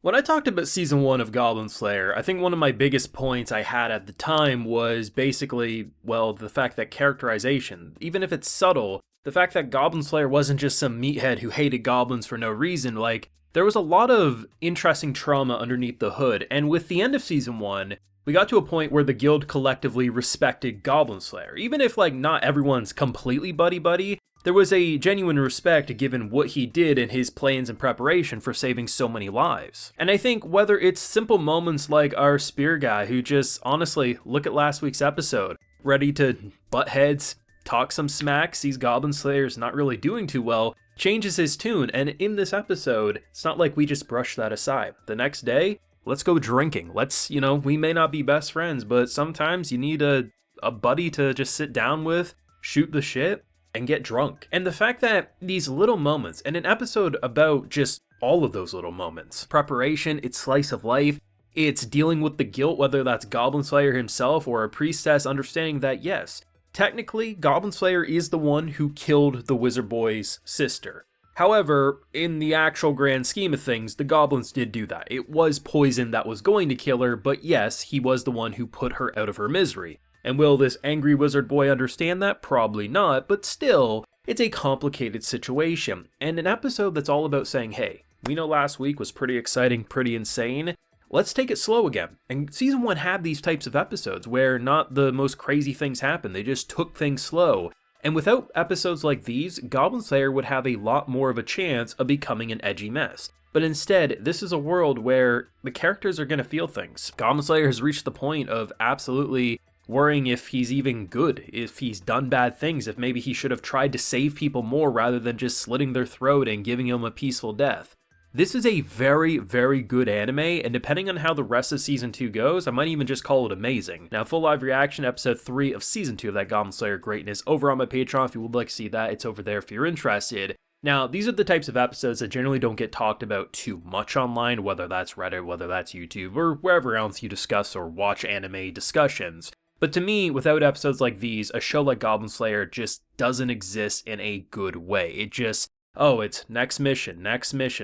When I talked about season 1 of Goblin Slayer, I think one of my biggest points I had at the time was basically, well, the fact that characterization, even if it's subtle, the fact that Goblin Slayer wasn't just some meathead who hated goblins for no reason, like, there was a lot of interesting trauma underneath the hood, and with the end of season 1, we got to a point where the guild collectively respected Goblin Slayer. Even if, like, not everyone's completely buddy-buddy, there was a genuine respect given what he did and his plans and preparation for saving so many lives. And I think whether it's simple moments like our spear guy who just, honestly, look at last week's episode, ready to butt heads, talk some smack, sees Goblin Slayer's not really doing too well, changes his tune, and in this episode, it's not like we just brush that aside. The next day, let's go drinking. Let's, we may not be best friends, but sometimes you need a buddy to just sit down with, shoot the shit, and get drunk. And the fact that these little moments, and an episode about just all of those little moments, preparation, it's slice of life, it's dealing with the guilt, whether that's Goblin Slayer himself or a priestess understanding that yes, technically Goblin Slayer is the one who killed the wizard boy's sister. However, in the actual grand scheme of things, the goblins did do that. It was poison that was going to kill her, but yes, he was the one who put her out of her misery. And will this angry wizard boy understand that? Probably not, but still, it's a complicated situation. And an episode that's all about saying, hey, we know last week was pretty exciting, pretty insane, let's take it slow again. And season 1 had these types of episodes where not the most crazy things happened, they just took things slow. And without episodes like these, Goblin Slayer would have a lot more of a chance of becoming an edgy mess. But instead, this is a world where the characters are going to feel things. Goblin Slayer has reached the point of absolutely worrying if he's even good, if he's done bad things, if maybe he should have tried to save people more rather than just slitting their throat and giving them a peaceful death. This is a very, very good anime, and depending on how the rest of Season 2 goes, I might even just call it amazing. Now, full live reaction, Episode 3 of Season 2 of that Goblin Slayer greatness over on my Patreon. If you would like to see that, it's over there if you're interested. Now, these are the types of episodes that generally don't get talked about too much online, whether that's Reddit, whether that's YouTube, or wherever else you discuss or watch anime discussions. But to me, without episodes like these, a show like Goblin Slayer just doesn't exist in a good way. It just, oh, it's next mission,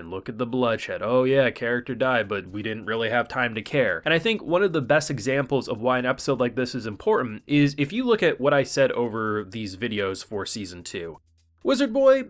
look at the bloodshed. Oh yeah, character died, but we didn't really have time to care. And I think one of the best examples of why an episode like this is important is if you look at what I said over these videos for Season 2. Wizard Boy,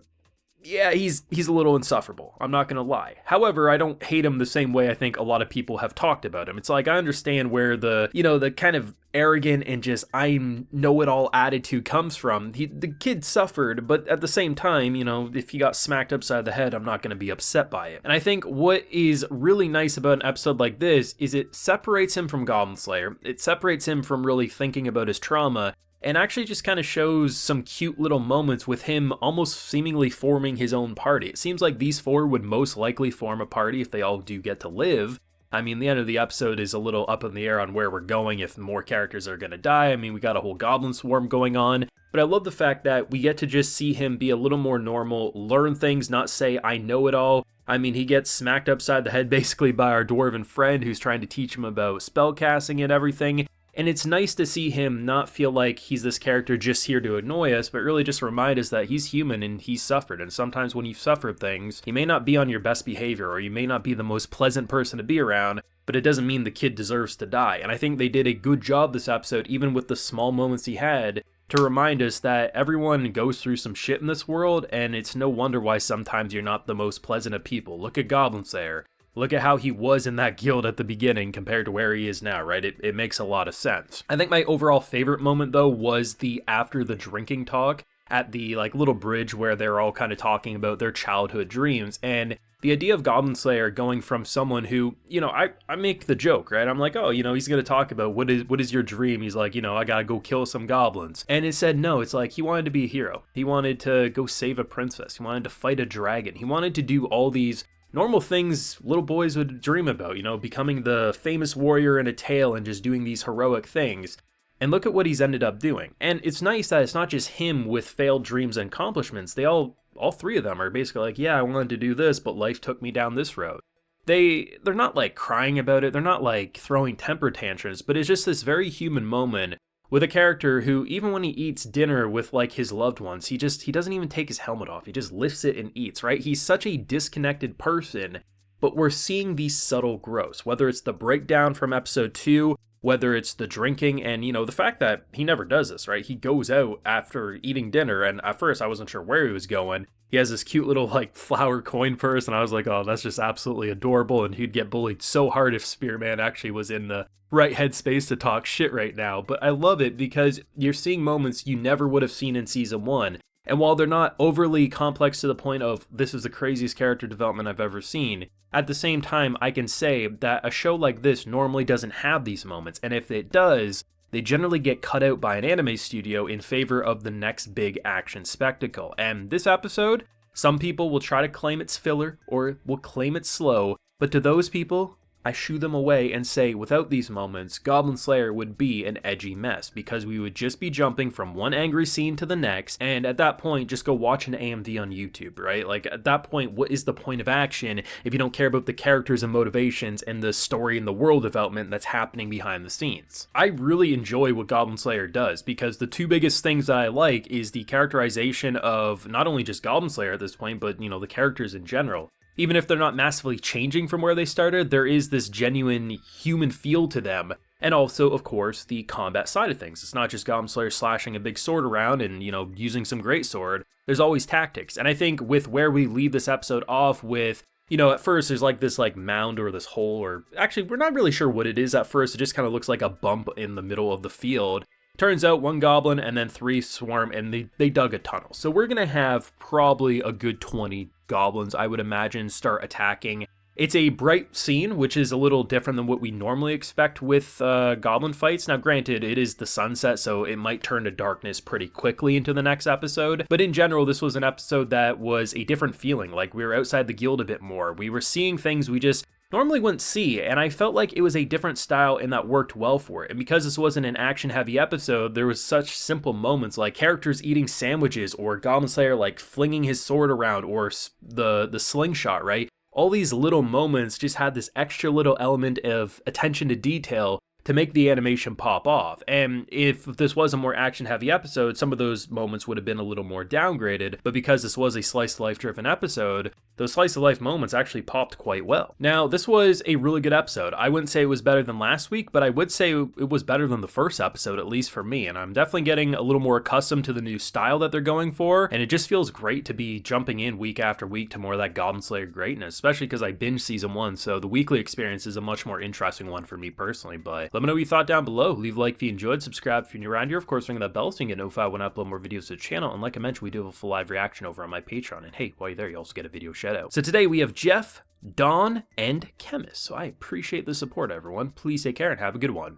yeah, he's a little insufferable, I'm not gonna lie. However, I don't hate him the same way I think a lot of people have talked about him. It's like, I understand where the, the kind of arrogant and just I know-it-all attitude comes from. The kid suffered, but at the same time, if he got smacked upside the head, I'm not gonna be upset by it. And I think what is really nice about an episode like this is it separates him from Goblin Slayer, it separates him from really thinking about his trauma, and actually just kind of shows some cute little moments with him almost seemingly forming his own party. It seems like these 4 would most likely form a party if they all do get to live. I mean, the end of the episode is a little up in the air on where we're going, if more characters are going to die. I mean, we got a whole goblin swarm going on, but I love the fact that we get to just see him be a little more normal, learn things, not say, I know it all. I mean, he gets smacked upside the head basically by our dwarven friend who's trying to teach him about spellcasting and everything. And it's nice to see him not feel like he's this character just here to annoy us, but really just remind us that he's human and he's suffered. And sometimes when you've suffered things, you may not be on your best behavior or you may not be the most pleasant person to be around, but it doesn't mean the kid deserves to die. And I think they did a good job this episode, even with the small moments he had, to remind us that everyone goes through some shit in this world, and it's no wonder why sometimes you're not the most pleasant of people. Look at Goblin Slayer. Look at how he was in that guild at the beginning compared to where he is now, right? It makes a lot of sense. I think my overall favorite moment, though, was the after the drinking talk at the little bridge where they're all kind of talking about their childhood dreams. And the idea of Goblin Slayer going from someone who, I make the joke, right? I'm like, oh, he's going to talk about what is your dream? He's like, I got to go kill some goblins. And it said, no, it's like he wanted to be a hero. He wanted to go save a princess. He wanted to fight a dragon. He wanted to do all these normal things little boys would dream about, becoming the famous warrior in a tale and just doing these heroic things. And look at what he's ended up doing. And it's nice that it's not just him with failed dreams and accomplishments. They all 3 of them are basically like, yeah, I wanted to do this, but life took me down this road. They're not crying about it. They're not throwing temper tantrums, but it's just this very human moment with a character who, even when he eats dinner with his loved ones, he doesn't even take his helmet off. He just lifts it and eats, right? He's such a disconnected person, but we're seeing these subtle growths, whether it's the breakdown from episode 2, whether it's the drinking, and the fact that he never does this, right? He goes out after eating dinner, and at first I wasn't sure where he was going. He has this cute little like flower coin purse, and I was like, oh, that's just absolutely adorable, and he'd get bullied so hard if Spearman actually was in the right headspace to talk shit right now. But I love it because you're seeing moments you never would have seen in season 1. And while they're not overly complex to the point of this is the craziest character development I've ever seen, at the same time, I can say that a show like this normally doesn't have these moments, and if it does, they generally get cut out by an anime studio in favor of the next big action spectacle. And this episode, some people will try to claim it's filler or will claim it's slow, but to those people, I shoo them away and say without these moments, Goblin Slayer would be an edgy mess because we would just be jumping from one angry scene to the next, and at that point, just go watch an AMV on YouTube, right? Like, at that point, what is the point of action if you don't care about the characters and motivations and the story and the world development that's happening behind the scenes? I really enjoy what Goblin Slayer does because the two biggest things that I like is the characterization of not only just Goblin Slayer at this point, but, the characters in general. Even if they're not massively changing from where they started, there is this genuine human feel to them. And also, of course, the combat side of things. It's not just Goblin Slayer slashing a big sword around and, using some great sword. There's always tactics. And I think with where we leave this episode off with, at first there's like this like mound or this hole, or actually we're not really sure what it is at first. It just kind of looks like a bump in the middle of the field. Turns out one goblin and then 3 swarm, and they dug a tunnel. So we're going to have probably a good 20 goblins, I would imagine, start attacking. It's a bright scene, which is a little different than what we normally expect with goblin fights. Now, granted, it is the sunset, so it might turn to darkness pretty quickly into the next episode. But in general, this was an episode that was a different feeling. Like, we were outside the guild a bit more. We were seeing things we just normally wouldn't see, and I felt like it was a different style and that worked well for it. And because this wasn't an action-heavy episode, there was such simple moments like characters eating sandwiches, or Goblin Slayer like flinging his sword around, or the slingshot, right? All these little moments just had this extra little element of attention to detail to make the animation pop off. And if this was a more action-heavy episode, some of those moments would have been a little more downgraded, but because this was a slice-of-life driven episode, those slice-of-life moments actually popped quite well. Now, this was a really good episode. I wouldn't say it was better than last week, but I would say it was better than the first episode, at least for me, and I'm definitely getting a little more accustomed to the new style that they're going for, and it just feels great to be jumping in week after week to more of that Goblin Slayer greatness, especially because I binged season 1, so the weekly experience is a much more interesting one for me personally. But let me know what you thought down below. Leave a like if you enjoyed, subscribe if you're new around here, of course ring that bell so you can get notified when I upload more videos to the channel, and like I mentioned, we do have a full live reaction over on my Patreon, and hey, while you're there, you also get a video shout out. So today we have Jeff, Dawn, and Chemist, so I appreciate the support, everyone. Please take care and have a good one.